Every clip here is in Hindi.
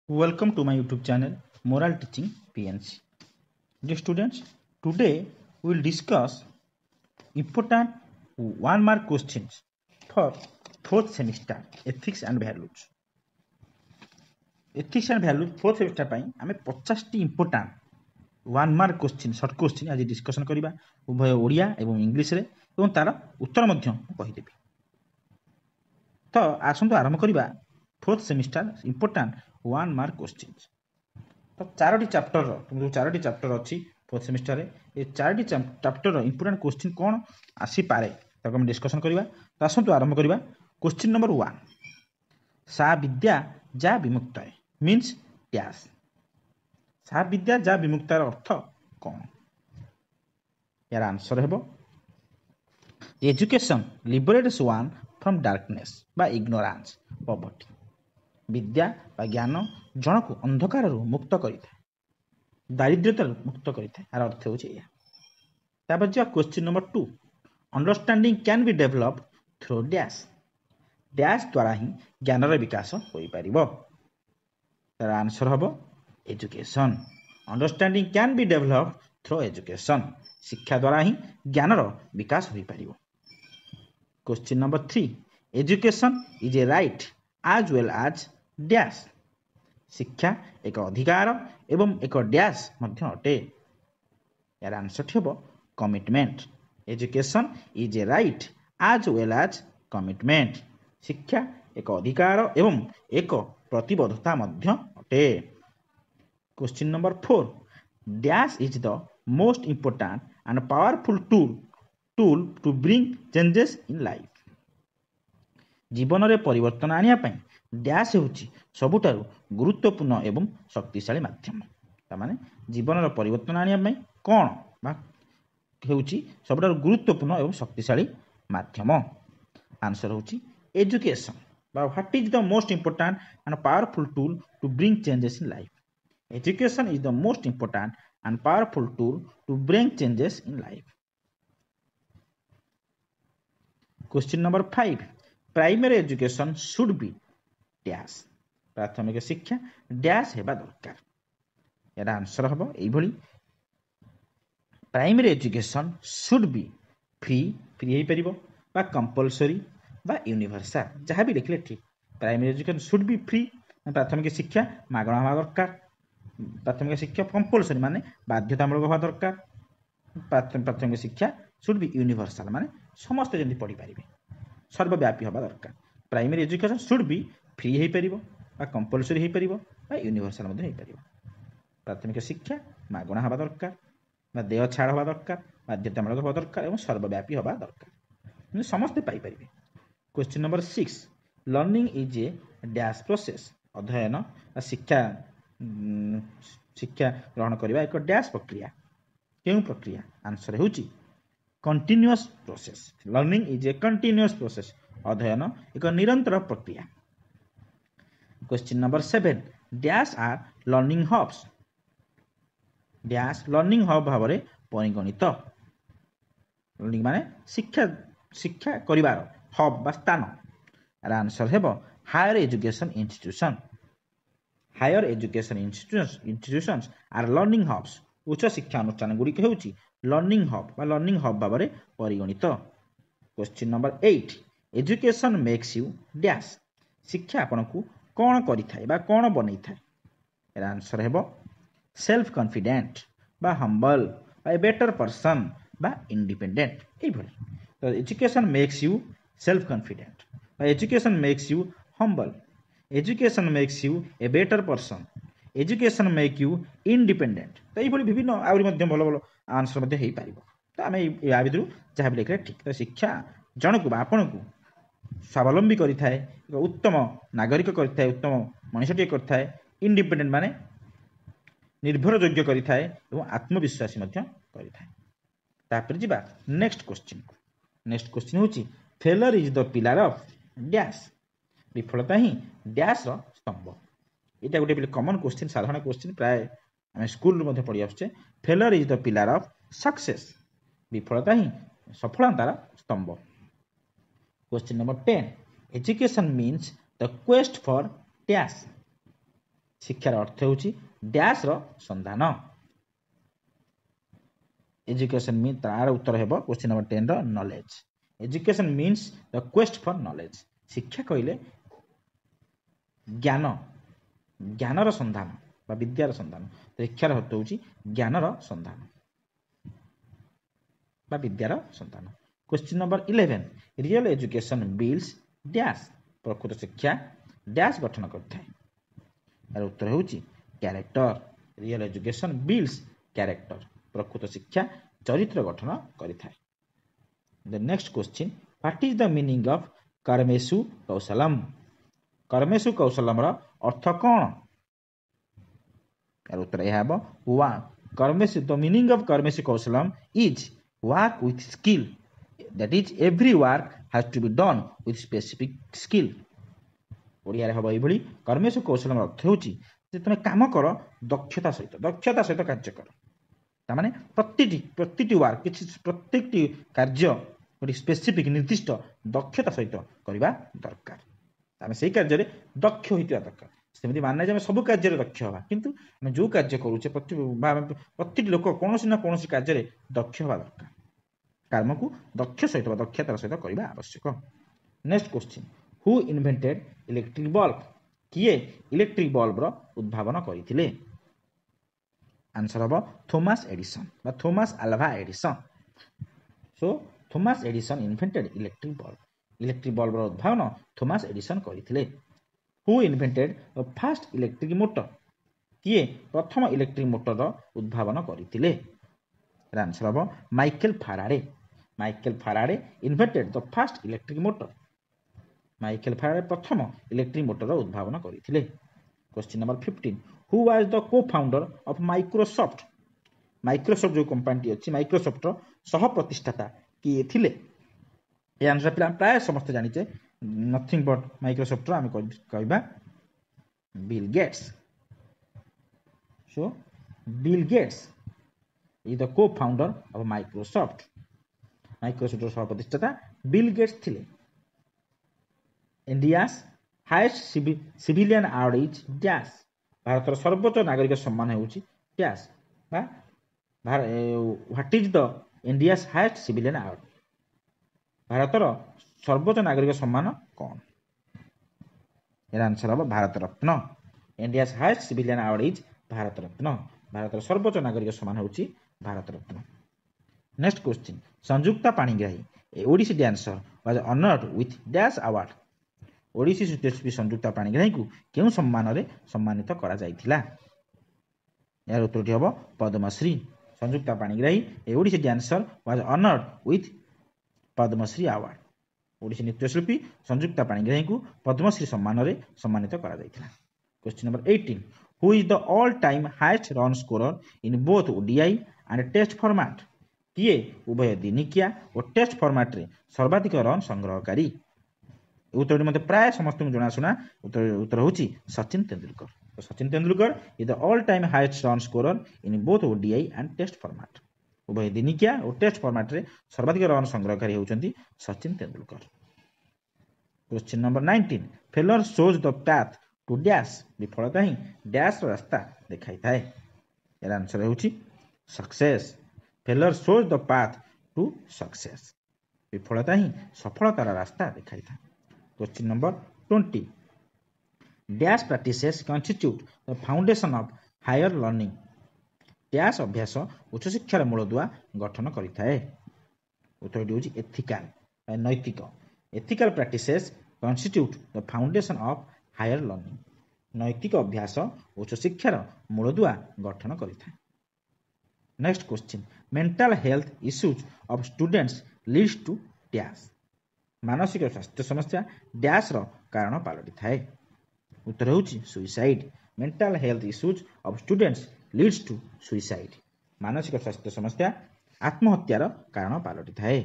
Welcome to my YouTube channel Moral Teaching PNC. Dear students, today we will discuss important 1 mark questions for 4th semester Ethics and Values. Ethics and Values 4th semester ପାଇଁ ଆମେ 50ଟି important 1 mark question short question ଆଜି discussion କରିବା ଉଭୟ ଓଡ଼ିଆ ଏବଂ ଇଂଲିଶରେ ଏବଂ ତାର ଉତ୍ତର ମଧ୍ୟ କହିଦେବି। ତ ଆସନ୍ତୁ ଆରମ୍ଭ କରିବା 4th semester important 1 mark questions। तो 4टी चैप्टर जो 4टी चैप्टर अच्छी 4th सेमिस्टर रे ये 4टी चैप्टर इंपोर्टेंट क्वेश्चन कौन आसी पारे ताको हम डिस्कशन करबा। तो आसंतु आरंभ करबा। क्वेश्चन नंबर 1 सा विद्या जा विमुक्ताय मींस डैश। सा विद्या जा विमुक्तार अर्थ कौन? यार आंसर हेबो education liberates one from darkness बा इग्नोरेंस पॉवर्टी। विद्या बा ज्ञान जन को अंधकार मुक्त करिଥାଏ दारिद्र्यता मुक्त करिଥାଏ आर अर्थ होछि या। तापर जो question number 2 understanding can be develop through dash. Dash द्वारा ही ज्ञान रे विकास होई परिबो। तार आंसर हबो education. Understanding can be develop through education. शिक्षा द्वारा ही ज्ञान रो विकास होई परिबो। Question number 3 education is a right as well as dash. शिक्षा एक अधिकार एवं एक डैश मध्य अटे। यार आंसर हेबो commitment. Education is a right as well as commitment. शिक्षा एक अधिकार एवं एक प्रतिबद्धता मध्य अटे। Question number 4 dash is the most important and powerful tool to bring changes in life. जीवन में परिवर्तन आनिया पई डैश होची सबुठारु गुरुत्वपूर्ण एवं शक्तिशाली माध्यम। तामाने जीवन में परिवर्तन आनिया पई कोन बा हेउची सबुठारु गुरुत्वपूर्ण एवं शक्तिशाली माध्यम। आंसर होची एजुकेशन बा what is the most important and powerful tool to bring changes in life. Education is the most important and powerful tool to bring changes in life. Question number 5 primary education should be dash. प्राथमिक शिक्षा डैश हेबा दरकार। यार आंसर हबो एई भली primary education should be free हे परिबो बा कंपलसरी बा यूनिवर्सल जहां भी लिखले ठीक। Primary education should be free प्राथमिक शिक्षा मागणा होबा दरकार। प्राथमिक शिक्षा कंपलसरी माने बाध्यतामूलक होबा दरकार। प्राथमिक शिक्षा शुड बी यूनिवर्सल माने समस्त जंदी पढ़ी पारिबे सर्वव्यापी होबा दरकार। Primary education should be free हे परिबो बा कंपलसरी हे परिबो बा यूनिवर्सल मध्ये हे परिबो। प्राथमिक शिक्षा मागणा होबा दरकार बा देय छाड़ होबा दरकार बाध्यतामूलक होबा दरकार एवं सर्वव्यापी होबा दरकार म्हणजे समस्त पाई परिबे। Question number 6 learning is a dash process. अध्ययन शिक्षा ग्रहण करबा एक डैश प्रक्रिया। केउ प्रक्रिया? आंसर होची continuous process. Learning is a continuous process. अध्ययन एक निरंतर प्रक्रिया। Question number 7 dash are learning hubs. Dash learning hub भावरे परिगणित। लर्निंग माने शिक्षा करिवार हब बा स्थान। आर आंसर हेबो higher education institution. Higher education institutions are learning hubs. उच्च शिक्षा अनुष्ठान गुडी हेउची लर्निंग हब बा लर्निंग हब भावरे परिगणित। Question number 8 education makes you dash. शिक्षा आपनकु कोन करिथाय बा कोन बनेइथाय। एरा आंसर हेबो सेल्फ कॉन्फिडेंट बा हम्बल बा ए बेटर पर्सन बा इंडिपेंडेंट एई भली। तो education makes you self confident बा education makes you humble. Education makes you a better person. Education make you independent. तो एई भली विभिन्न आउरी मध्ये भलो भलो आंसर मध्ये हेई पारिबो। तो आमे या भितरु जहा भी लिखले ठीक। तो शिक्षा जनकु बा आपनकु स्वावलंबी करिथाय एक उत्तम नागरिक करिथाय उत्तम मनुष्यटी करिथाय। इंडिपेंडेंट माने निर्भरयोग्य करिथाय एवं आत्मविश्वासी मध्ये करिथाय। तापर जिबा नेक्स्ट क्वेश्चन। नेक्स्ट क्वेश्चन होची failure is the pillar of dash. विफलता ही डैश रो स्तंभ। एटा गोटे कॉमन क्वेश्चन साधारण क्वेश्चन प्राय हम स्कूल मध्ये पढि आछे। Failure is the pillar of success. विफलता ही सफलतार स्तंभ। Question number 10 education means the quest for dash. शिक्षार अर्थ होउची डैश रो संधान एजुकेशन मीन तार उत्तर हेबो क्वेश्चन नंबर 10 रो knowledge education means the quest for knowledge शिक्षा कहले ज्ञान ज्ञानर संधान बा विद्यार संधान शिक्षार अर्थ होउची ज्ञानर संधान बा विद्यार संतान question number 11 real education builds dash प्रकृत शिक्षा डैश गठन करथाय यार उत्तर होउची character real education builds character प्रकृत शिक्षा चरित्र गठन करिथाय the next question what is the meaning of कर्मेषु कौशलम रो अर्थ कोन यार उत्तर यह हेबो वा कर्मेषु द मीनिंग ऑफ कर्मेषु कौशलम is work with skill that is every work has to be done with specific skill Odia रे हबो एभली कर्मेषु कौशल अर्थ होची जे तुमे काम कर दक्षता सहित कार्य कर ता माने प्रतिटी वर्क किछि प्रत्येकटी कार्य गोटे स्पेसिफिक निर्दिष्ट दक्षता सहित करबा दरकार आमे सेही कार्य रे दक्ष होइतिबा दरकार सेमिति मानना जे सब कार्य रे दक्ष होबा किंतु हम जो कार्य करूचे प्रति लोक कोनोसी ना कोनोसी कार्य रे दक्ष होबा दरकार कर्म को दक्ष सहित दक्षतार सहित करबा आवश्यक next question who invented electric bulb किए इलेक्ट्रिक बल्ब रो उद्भावन करथिले आंसर हबो थॉमस एडिसन बा Thomas Alva Edison so Thomas Edison invented electric bulb रो उद्भावन थॉमस एडिसन करथिले who invented the first electric motor किए प्रथम इलेक्ट्रिक मोटर रो उद्भावन करथिले आंसर हबो Michael Faraday invented the first electric motor Michael Faraday प्रथम इलेक्ट्रिक मोटर रो उद्भावन करथिले question number 15 who was the co-founder of Microsoft जो कंपनी अछि माइक्रोसॉफ्ट रो सह प्रतिष्ठाता किए थिले ए आंसर प्राय समस्त जानिचे नथिंग बट माइक्रोसॉफ्ट रो आमे कहबा Bill Gates so Bill Gates is the co-founder of Microsoft रो सह प्रतिष्ठाता बिल गेट्स थिले India's highest civilian award is dash भारतर सर्वोच्च नागरिक सम्मान होउची डैश बा what is the India's highest civilian award भारतर सर्वोच्च नागरिक सम्मान कोन एरा आंसर हो Bharat Ratna India's highest civilian award is Bharat Ratna भारतर सर्वोच्च नागरिक सम्मान होउची Bharat Ratna next question Samyukta Panigrahi a Odissi dancer was honoured with dash award Odissi नृत्यशिल्पी संयुक्ता पाणिग्राही को केउ सम्मान रे सम्मानित करा जायथिला यार उत्तरटी हबो Padmashri Samyukta Panigrahi a Odissi dancer was honoured with Padmashri award Odissi नृत्यशिल्पी संयुक्ता पाणिग्राही को पद्मश्री सम्मान रे सम्मानित करा जायथिला question number 18 who is the all time highest run scorer in both ODI and test format किए उभय दिनिकिया और टेस्ट फॉर्मेट रे सर्वाधिक रन संग्रहकारी उत्तर मते प्राय समस्त जनाशुना उत्तर होची सचिन तेंदुलकर तो Sachin Tendulkar is the all time highest run scorer in both ODI and test format उभय दिनिकिया और टेस्ट फॉर्मेट रे सर्वाधिक रन संग्रहकारी होचंती Sachin Tendulkar question number 19 failure shows the path to dash विफलता ही डैश रास्ता देखाई थाए यार आंसर होची success failure shows the path to success विफलता ही सफलतार रास्ता देखाई था question number 20 dash practices constitute the foundation of higher learning dash अभ्यास उच्च शिक्षार मूलदुआ गठन करिथाए उत्तरटी होची एथिकल नैतिक ethical practices constitute the foundation of higher learning नैतिक अभ्यास उच्च शिक्षार मूलदुआ गठन करिथाए next question mental health issues of students leads to dash मानसिक स्वास्थ्य समस्या डैश रो कारण पलटि थाए उत्तर होची suicide mental health issues of students leads to suicide मानसिक स्वास्थ्य समस्या आत्महत्यार कारण पलटि थाए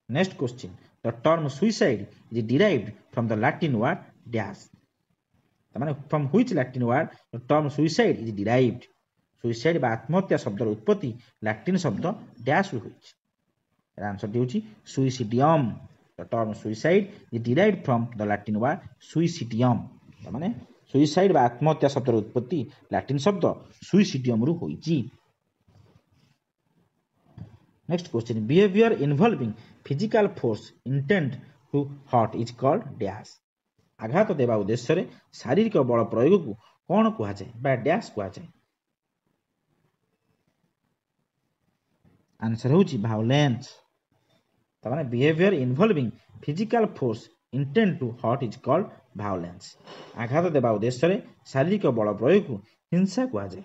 next question the term suicide is derived from the Latin word dash माने from which Latin word the term suicide is derived suicide बा आत्महत्या शब्दर उत्पत्ति लैटिन शब्द डैश रु होइछ आंसर दिउची suicidium the term suicide is derived from the Latin word suicidium माने सुइसाइड बा आत्महत्या शब्दर उत्पत्ति लैटिन शब्द सुइसिडियम रु होईची। Next question behaviour involving physical force intent to hurt is called dash. आघात देवा उद्देश्य रे शारीरिक बल प्रयोग को कौन कुआ जाए बा डैश कुआ जाए। आंसर होची वायोलेंस। तमाने behaviour involving physical force intent to hurt is called violence. आघात देवा उद्देश्य रे शारीरिक बल प्रयोग को हिंसा कुआ जाए।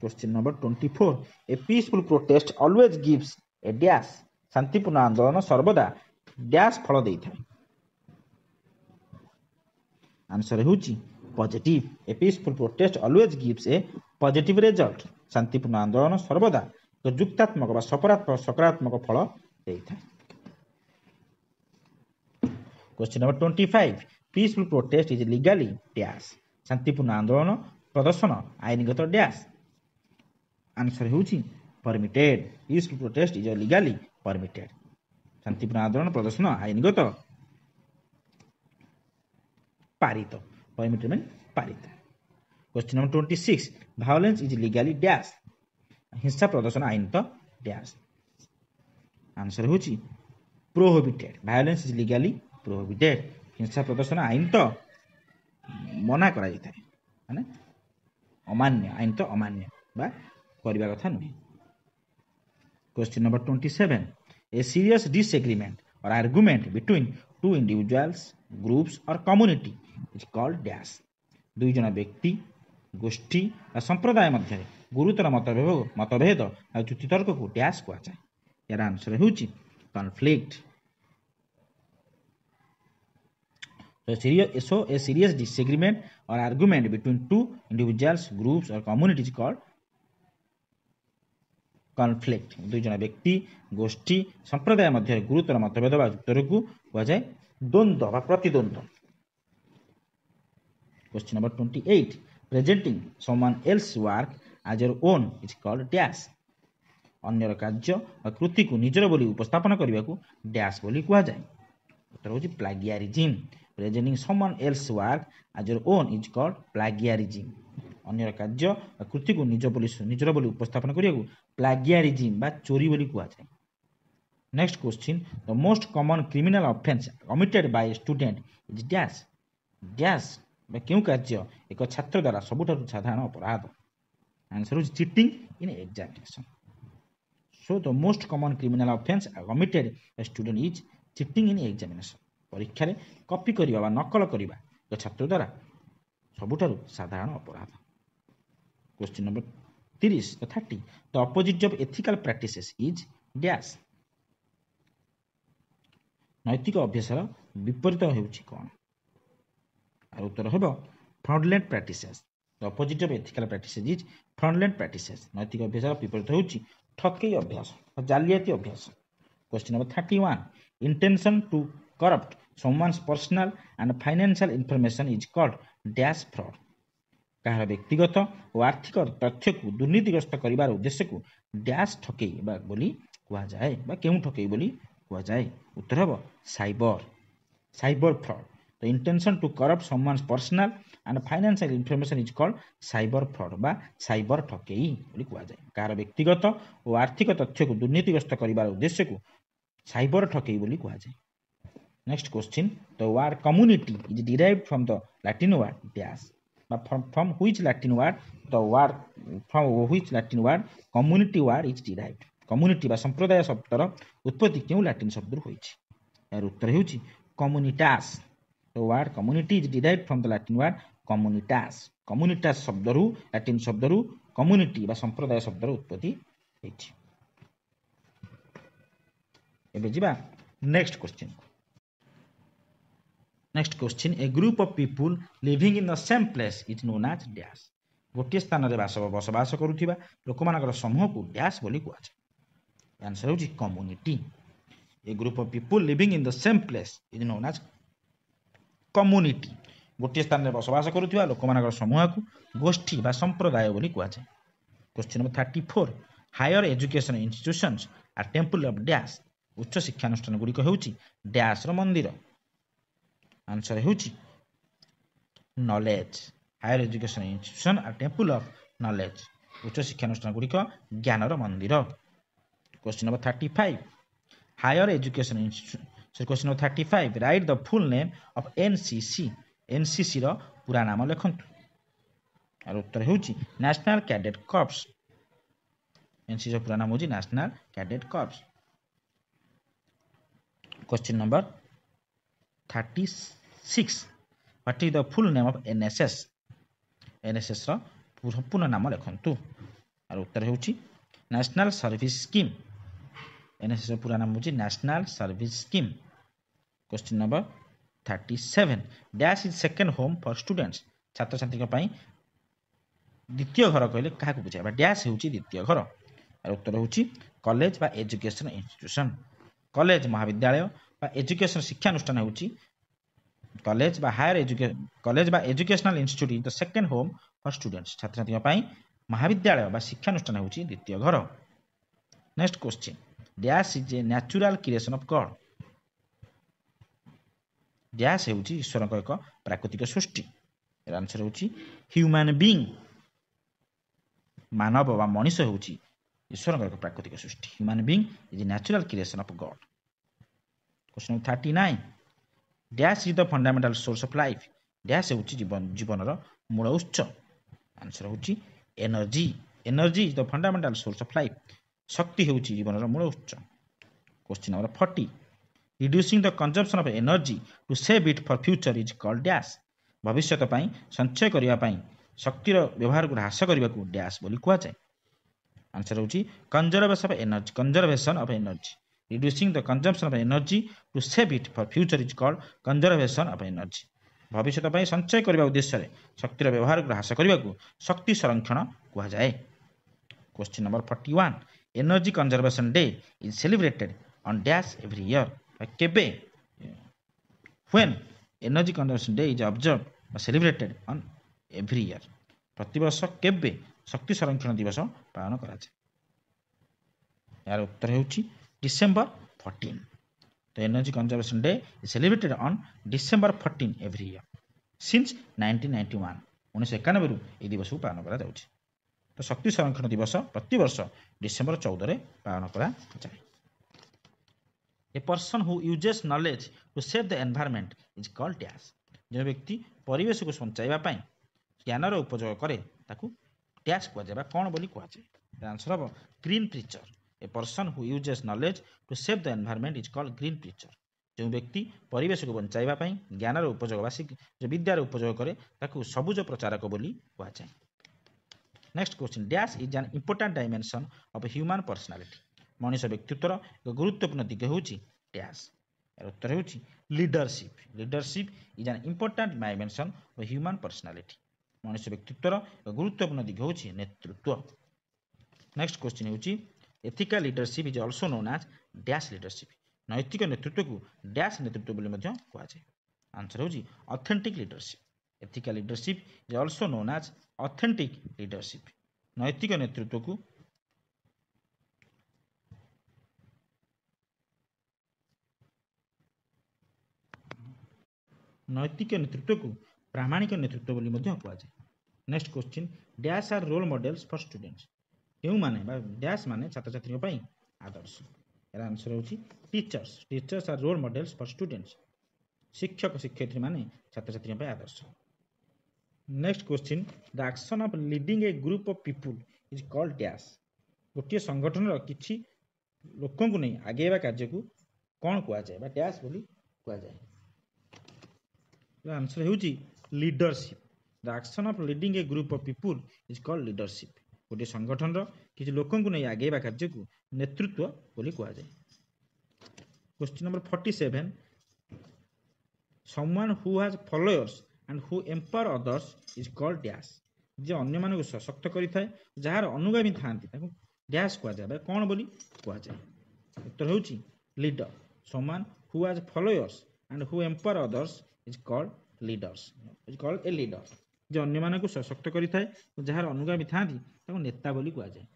क्वेश्चन नंबर 24 ए पीसफुल प्रोटेस्ट ऑलवेज गिव्स ए डैश। शांतिपूर्ण आंदोलन सर्वदा डैश फल देता है। आंसर होची पॉजिटिव। ए पीसफुल प्रोटेस्ट ऑलवेज गिव्स ए पॉजिटिव रिजल्ट। शांतिपूर्ण आंदोलन सर्वदा तो युक्तात्मक बा सकारात्मक फल देता है। Question number 25 peaceful protest is legally dash. शांतिपूर्ण आंदोलन प्रदर्शन आईनगत डैश। आंसर होची permitted. Peaceful protest is legally permitted. शांतिपूर्ण आंदोलन प्रदर्शन आईनगत पारित। परमिटेड मीन पारित। Question number 26 violence is legally dash. हिंसा प्रदर्शन आईन तो डैश। आंसर होची prohibited. Violence is legally prohibited. हिंसा प्रदर्शन आईन तो मना करा जाता है माने अमान्य आईन तो अमान्य बा करबा कथा नुहे। Question number 27 a serious disagreement or argument between two individuals groups or community is called dash. दुई जन व्यक्ति गोष्ठी और संप्रदाय मध्य गुरुतर मतभेद और युक्तितर्क को डैश कुआ जाए। यार आंसर होची conflict. So a serious disagreement or argument between two individuals groups or community is called conflict. दुई जन व्यक्ति गोष्ठी संप्रदाय मध्य गुरुतर मतभेद बा युक्तर को कह जाए द्वंद्व बा प्रतिद्वंद्व। Question number 28 presenting someone else work as your own is called dash. अन्यर कार्य और कृति को निजर बोली उपस्थापन करने को डैश बोली कह जाए। उत्तर होची plagiarism. Presenting someone else work as your own is called plagiarism. अन्यर कार्य और कृति को निजर बोली उपस्थापन करने को प्लागियरिज्म बा चोरी बोली कह जाए। Next question the most common criminal offence committed by student is dash. Dash क्यों कार्य एक छात्र द्वारा सबुठारु साधारण अपराध। आंसर होची cheating in examination. So the most common criminal offence committed by student is cheating in examination. परीक्षा रे कॉपी करबा बा नकल करबा एक छात्र द्वारा सबुठारु साधारण अपराध। Question number 30 the opposite of ethical practices is dash. नैतिक अभ्यासर विपरीत हेउची कोन। और उत्तर हेबो fraudulent practices. The opposite of ethical practices is fraudulent practices. नैतिक अभ्यासर विपरीत हेउची ठकेई अभ्यास और जालियाती अभ्यास। Question number 31 intention to corrupt someone's personal and financial information is called dash fraud. कहार व्यक्तिगत और आर्थिक तथ्य को दुर्नीतिग्रस्त करिवार उद्देश्य को डैश ठकेई बा बोली कहा जाए बा केउ ठकेई बोली कहा जाए। उत्तर हेबो cyber fraud. The intention to corrupt someone's personal and financial information is called cyber fraud बा साइबर ठकेई बोली कहा जाए। कहार व्यक्तिगत और आर्थिक तथ्य को दुर्नीतिग्रस्त करिवार उद्देश्य को साइबर ठकेई बोली कहा जाए। Next question the word community is derived from the Latin word dash। from which Latin word the word from which Latin word community word is derived। community बा संप्रदाय शब्दर उत्पत्ति क्यों लैटिन शब्द होइछि। यार उत्तर हेउछि communitas। the word community is derived from the Latin word communitas। communitas शब्दरु लैटिन शब्दरु community बा संप्रदाय शब्दर उत्पत्ति होइछि। एबे जिबा next question. Next question a group of people living in the same place is known as dash. गोटे स्थान रे बसवास करुथिबा लोक मानकर समूह को डैश बोली कहा जाय। आंसर होची community. A group of people living in the same place is known as community. गोटे स्थान रे बसवास करुथिबा लोक मानकर समूह को गोष्ठी बा संप्रदाय बोली कहा जाय। Question number 34 higher education institutions are temple of dash. उच्च शिक्षानुष्ठान गुड़िक हेउची डैश रो मंदिर। आंसर हेउची knowledge. Higher education institution are temple of knowledge. उच्च शिक्षानुष्ठान गुड़िक ज्ञानर मंदिर. Question number 35. Higher education institution. So question number 35. Write the full name of NCC. NCC ର पूरा नाम लिखନ୍ତୁ. आर उत्तर ହେଉଛି National Cadet Corps. NCC ର पूरा नाम ହେଉଛି National Cadet Corps. Question number 36. What is the full name of NSS? NSS ର पूर्ण नाम लिखନ୍ତୁ. आर उत्तर ହେଉଛି National Service Scheme. NSS ର पूरा नाम ହେଉଛି National Service Scheme. Question number 37. Dash is second home for students. छात्र छात्री ପାଇଁ द्वितीय घर कहले काहाକୁ बुझाइबा. डैश ହେଉଛି द्वितीय घर. आर उत्तर ହେଉଛି कॉलेज बा एजुकेशन इंस्टीट्यूशन. कॉलेज महाविद्यालय बा एजुकेशन शिक्षानुष्ठान ହେଉଛି कॉलेज बा हायर एजुकेशन. कॉलेज बा educational institute is the second home for students. छात्र छात्री ପାଇଁ महाविद्यालय बा शिक्षानुष्ठान ହେଉଛି द्वितीय घर. Next question. Dash is a natural creation of God. Dash ହେଉଛି ଈଶ୍ୱରଙ୍କ ଏକ ପ୍ରାକୃତିକ ସୃଷ୍ଟି. ଏର ଆନ୍ସର ହେଉଛି ହ୍ୟୁମାନ ବିଇଂ. ମାନବ ବା ମଣିଷ ହେଉଛି ଈଶ୍ୱରଙ୍କ ଏକ ପ୍ରାକୃତିକ ସୃଷ୍ଟି. Human being is natural creation of God. Question 39. Dash is the fundamental source of life. Dash ହେଉଛି ଜୀବନର ମୂଳ ଉତ୍ସ. ଆନ୍ସର ହେଉଛି energy. Energy is the fundamental source of life. ଶକ୍ତି ହେଉଛି ଜୀବନର ମୂଳ ଉତ୍ସ. Question number 40. Reducing the consumption of energy to save it for future is called dash. भविष्यत ପାଇଁ ସଞ୍ଚୟ କରିବା ପାଇଁ ଶକ୍ତିର ବ୍ୟବହାରକୁ ହ୍ରାସ କରିବାକୁ ଡ୍ୟାଶ ବୋଲି କୁହାଯାଏ. ଆନ୍ସର ହେଉଛି conservation of energy. Conservation of energy. Reducing the consumption of energy to save it for future is called conservation of energy. ଭବିଷ୍ୟତ ପାଇଁ ସଞ୍ଚୟ କରିବା ଉଦ୍ଦେଶ୍ୟରେ ଶକ୍ତିର ବ୍ୟବହାରକୁ ହ୍ରାସ କରିବାକୁ ଶକ୍ତି ସଂରକ୍ଷଣ କୁହାଯାଏ. Question number 41. Energy Conservation Day is celebrated on dash every year. କେବେ? When Energy Conservation Day is observed or celebrated on every year. ପ୍ରତିବର୍ଷ କେବେ ଶକ୍ତି ସଂରକ୍ଷଣ ଦିବସ ପାଳନ କରାଯାଏ? ଏହାର ଉତ୍ତର ହେଉଛି December 14. ତ Energy Conservation Day is celebrated on December 14 every year since 1991. 1991 ରୁ ଏହି ଦିବସକୁ ପାଳନ କରାଯାଉଛି. ତ ଶକ୍ତି ସଂରକ୍ଷଣ ଦିବସ ପ୍ରତିବର୍ଷ ଡିସେମ୍ବର 14ରେ ପାଳନ କରାଯାଏ. A person who uses knowledge to save the environment is called dash. ଯେଉଁ ବ୍ୟକ୍ତି ପରିବେଶକୁ ବଞ୍ଚାଇବା ପାଇଁ ଜ୍ଞାନର ଉପଯୋଗ କରେ ତାକୁ ଡ୍ୟାଶ କୁହାଯାଏ ବା କ'ଣ ବୋଲି କୁହାଯାଏ? ଆନ୍ସର ହେବ green ପ୍ରିଚର. A person who uses knowledge to save the environment is called green preacher. ଯେଉଁ ବ୍ୟକ୍ତି ପରିବେଶକୁ ବଞ୍ଚାଇବା ପାଇଁ ଜ୍ଞାନର ଉପଯୋଗ ବା ବିଦ୍ୟାର ଉପଯୋଗ କରେ ତାକୁ ସବୁଜ ପ୍ରଚାରକ ବୋଲି କୁହାଯାଏ. Next question. Dash is an important dimension of human personality. ମଣିଷ ବ୍ୟକ୍ତିତ୍ୱର ଏକ ଗୁରୁତ୍ୱପୂର୍ଣ୍ଣ ଦିଗ ହେଉଛି ଡ୍ୟାଶ. ଏହାର ଉତ୍ତର ହେଉଛି leadership. Leadership is an important dimension of human personality. ମଣିଷ ବ୍ୟକ୍ତିତ୍ୱର ଏକ ଗୁରୁତ୍ୱପୂର୍ଣ୍ଣ ଦିଗ ହେଉଛି ନେତୃତ୍ୱ. ନେକ୍ସଟ କ୍ୱେଶ୍ଚନ ହେଉଛି ethical leadership is also known as dash leadership. ନୈତିକ ନେତୃତ୍ୱକୁ ଡ୍ୟାଶ ନେତୃତ୍ୱ ବୋଲି ମଧ୍ୟ କୁହାଯାଏ. ଆନ୍ସର ହେଉଛି authentic leadership. Ethical leadership is also known as authentic leadership. ନୈତିକ ନେତୃତ୍ୱକୁ ପ୍ରାମାଣିକ ନେତୃତ୍ୱ ବୋଲି ମଧ୍ୟ କୁହାଯାଏ. Next question. Dash are role models for students. କେଉଁମାନେ ବା ଡ୍ୟାଶ ମାନେ ଛାତ୍ରଛାତ୍ରୀଙ୍କ ପାଇଁ ଆଦର୍ଶ? ଏହାର ଆନ୍ସର ହେଉଛି teachers. Teachers are role models for students. ଶିକ୍ଷକ ଶିକ୍ଷୟିତ୍ରୀ ମାନେ ଛାତ୍ରଛାତ୍ରୀଙ୍କ ପାଇଁ ଆଦର୍ଶ. Next question. The action of leading a group of people is called dash. ଗୋଟିଏ ସଂଗଠନର କିଛି ଲୋକଙ୍କୁ ନେଇ ଆଗେଇବା କାର୍ଯ୍ୟକୁ କ'ଣ କୁହାଯାଏ ବା ଡ୍ୟାଶ ବୋଲି କୁହାଯାଏ? ଆନ୍ସର ହେଉଛି leadership. The action of leading a group of people is called leadership. ଗୋଟିଏ ସଂଗଠନର କିଛି ଲୋକଙ୍କୁ ନେଇ ଆଗେଇବା କାର୍ଯ୍ୟକୁ ନେତୃତ୍ୱ ବୋଲି କୁହାଯାଏ. Question number 47. someone who has followers and who empower others is called dash. ଯେ ଅନ୍ୟମାନଙ୍କୁ ସଶକ୍ତ କରିଥାଏ ଯାହାର ଅନୁଗାମୀ ଥାଆନ୍ତି ତାକୁ ଡ୍ୟାଶ କୁହାଯାଏ ବା କ'ଣ ବୋଲି କୁହାଯାଏ? ଉତ୍ତର ହେଉଛି leader. someone who has followers and who empower others is called leaders. is called a leader. ଯେ ଅନ୍ୟମାନଙ୍କୁ ସଶକ୍ତ କରିଥାଏ ଯାହାର ଅନୁଗାମୀ ଥାଆନ୍ତି ତାକୁ ନେତା ବୋଲି କୁହାଯାଏ.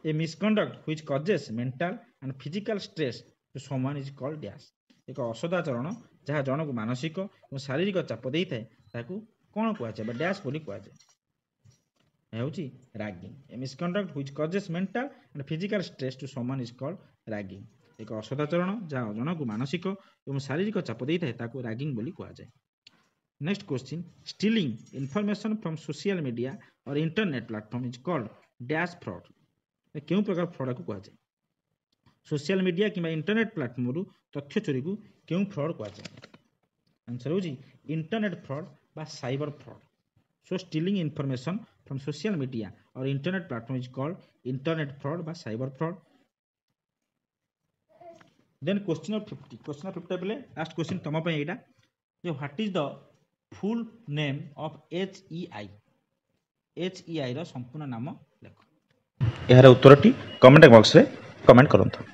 A misconduct which causes mental and physical stress to someone is called dash. एक असदाचरण जहाँ जनक मानसिक और शारीरिक चाप दे था ताकू कौन कहुए डैश बोली कहुए ragging a misconduct which causes mental and physical stress to someone is called ragging एक असदाचरण जहाँ जनक मानसिक और शारीरिक चाप दे था ताकू रैगिंग बोली कहुए next question stealing information from social media or internet platform is called dash fraud क्यों प्रकार फ्रॉड को कहुए सोशल मीडिया कि इंटरनेट प्लेटफॉर्म रु तथ्य चोरी को क्यों फ्रॉड कहुए आंसर हो इंटरनेट फ्रॉड बा cyber fraud so stealing information from social media or internet platform is called internet fraud बा cyber fraud then question of 50 बेले लास्ट क्वेश्चन तुम पे एटा जो what is the full name of HEI HEI रो संपूर्ण नाम लेख यार उत्तरटी कमेंट बॉक्स रे कमेंट करंतु।